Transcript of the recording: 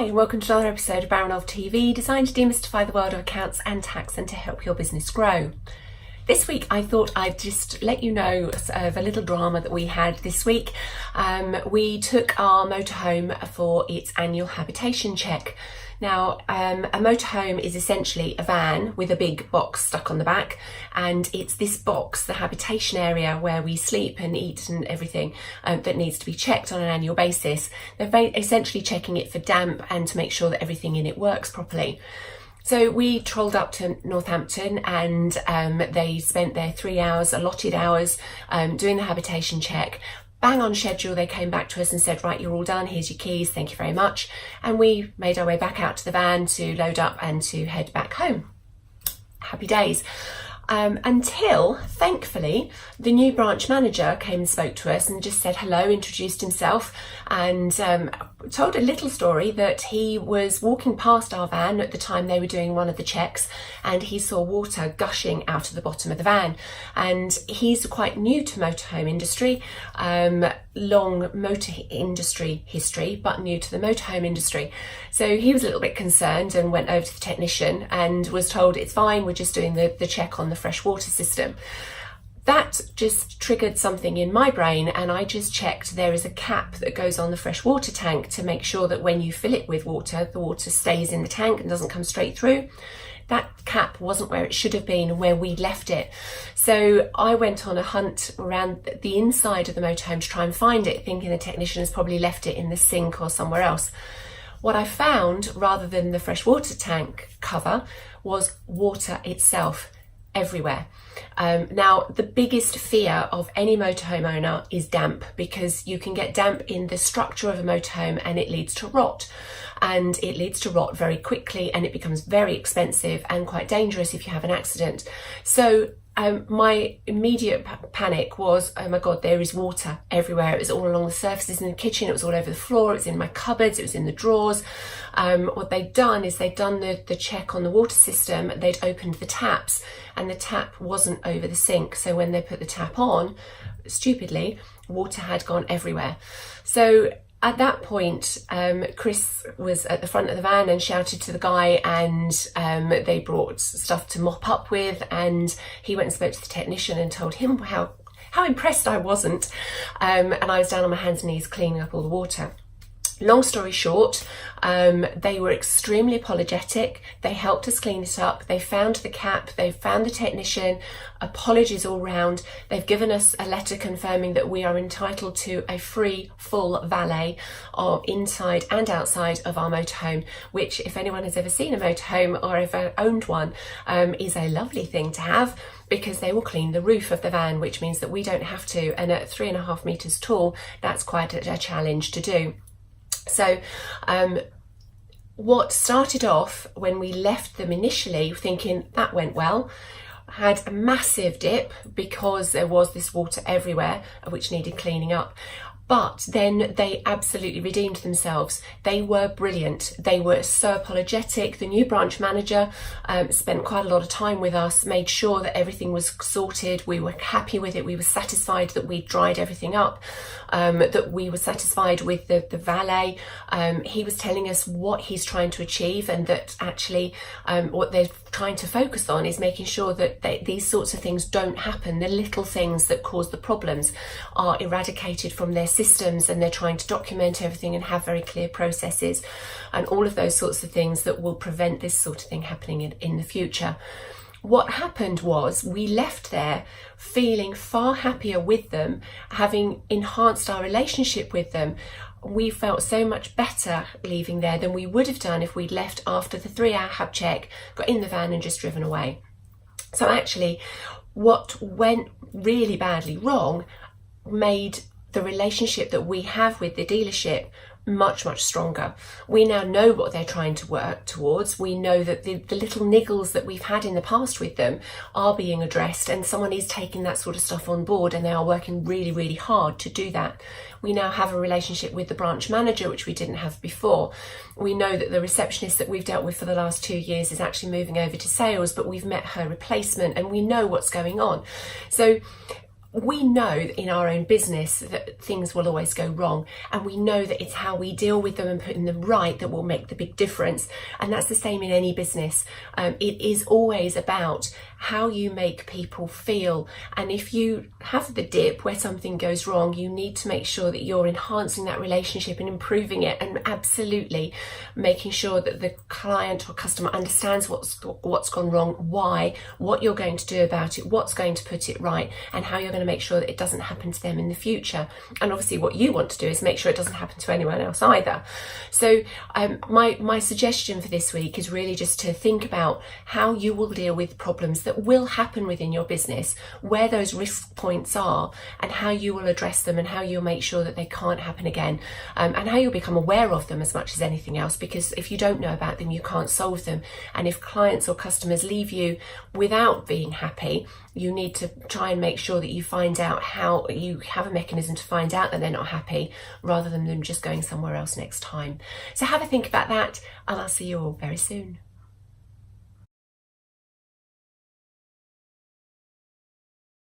and welcome to another episode of Baranov TV, designed to demystify the world of accounts and tax and to help your business grow. This week I thought I'd just let you know of a little drama that we had this week. We took our motorhome for its annual habitation check. Now, a motorhome is essentially a van with a big box stuck on the back, and it's this box, the habitation area where we sleep and eat and everything, that needs to be checked on an annual basis. They're essentially checking it for damp and to make sure that everything in it works properly. So we trolled up to Northampton, and they spent their 3 hours, allotted hours, doing the habitation check. Bang on schedule, they came back to us and said, right, you're all done, here's your keys, thank you very much. And we made our way back out to the van to load up and to head back home. Happy days. Until, thankfully, the new branch manager came and spoke to us and just said hello, introduced himself, and told a little story that he was walking past our van at the time they were doing one of the checks, and he saw water gushing out of the bottom of the van. And he's quite new to motorhome industry, long motor industry history, but new to the motorhome industry. So he was a little bit concerned and went over to the technician and was told it's fine, we're just doing the check on the fresh water system. That just triggered something in my brain, and I just checked there is a cap that goes on the fresh water tank to make sure that when you fill it with water, the water stays in the tank and doesn't come straight through. That cap wasn't where it should have been and where we left it. So I went on a hunt around the inside of the motorhome to try and find it, thinking the technician has probably left it in the sink or somewhere else. What I found, rather than the fresh water tank cover, was water itself everywhere. Now, the biggest fear of any motorhome owner is damp, because you can get damp in the structure of a motorhome and it leads to rot. And it leads to rot very quickly, and it becomes very expensive and quite dangerous if you have an accident. So my immediate panic was, oh my God, there is water everywhere. It was all along the surfaces in the kitchen, it was all over the floor, it was in my cupboards, it was in the drawers. What they'd done is they'd done the check on the water system, they'd opened the taps, and the tap wasn't over the sink. So when they put the tap on, stupidly, water had gone everywhere. So at that point, Chris was at the front of the van and shouted to the guy, and they brought stuff to mop up with, and he went and spoke to the technician and told him how impressed I wasn't, and I was down on my hands and knees cleaning up all the water. Long story short, they were extremely apologetic. They helped us clean it up. They found the cap. They found the technician. Apologies all round. They've given us a letter confirming that we are entitled to a free, full valet of inside and outside of our motorhome, which, if anyone has ever seen a motorhome or ever owned one, is a lovely thing to have, because they will clean the roof of the van, which means that we don't have to. And at 3.5 meters tall, that's quite a challenge to do. So what started off when we left them initially thinking that went well, had a massive dip because there was this water everywhere which needed cleaning up. But then they absolutely redeemed themselves. They were brilliant. They were so apologetic. The new branch manager spent quite a lot of time with us, made sure that everything was sorted. We were happy with it. We were satisfied that we dried everything up, that we were satisfied with the valet. He was telling us what he's trying to achieve, and that actually what they're trying to focus on is making sure that these sorts of things don't happen. The little things that cause the problems are eradicated from their systems, and they're trying to document everything and have very clear processes and all of those sorts of things that will prevent this sort of thing happening in the future. What happened was we left there feeling far happier with them, having enhanced our relationship with them. We felt so much better leaving there than we would have done if we'd left after the 3-hour hab check, got in the van and just driven away. So actually, what went really badly wrong made the relationship that we have with the dealership much, much stronger. We now know what they're trying to work towards. We know that the little niggles that we've had in the past with them are being addressed, and someone is taking that sort of stuff on board, and they are working really, really hard to do that. We now have a relationship with the branch manager, which we didn't have before. We know that the receptionist that we've dealt with for the last 2 years is actually moving over to sales, but we've met her replacement and we know what's going on. So we know that in our own business that things will always go wrong, and we know that it's how we deal with them and putting them right that will make the big difference. And that's the same in any business. It is always about how you make people feel. And if you have the dip where something goes wrong, you need to make sure that you're enhancing that relationship and improving it, and absolutely making sure that the client or customer understands what's gone wrong, why, what you're going to do about it, what's going to put it right, and how you're going to make sure that it doesn't happen to them in the future. And obviously what you want to do is make sure it doesn't happen to anyone else either. So my suggestion for this week is really just to think about how you will deal with problems that will happen within your business, where those risk points are, and how you will address them, and how you'll make sure that they can't happen again, and how you'll become aware of them as much as anything else, because if you don't know about them, you can't solve them. And if clients or customers leave you without being happy, you need to try and make sure that you find out how you have a mechanism to find out that they're not happy, rather than them just going somewhere else next time. So have a think about that, and I'll see you all very soon.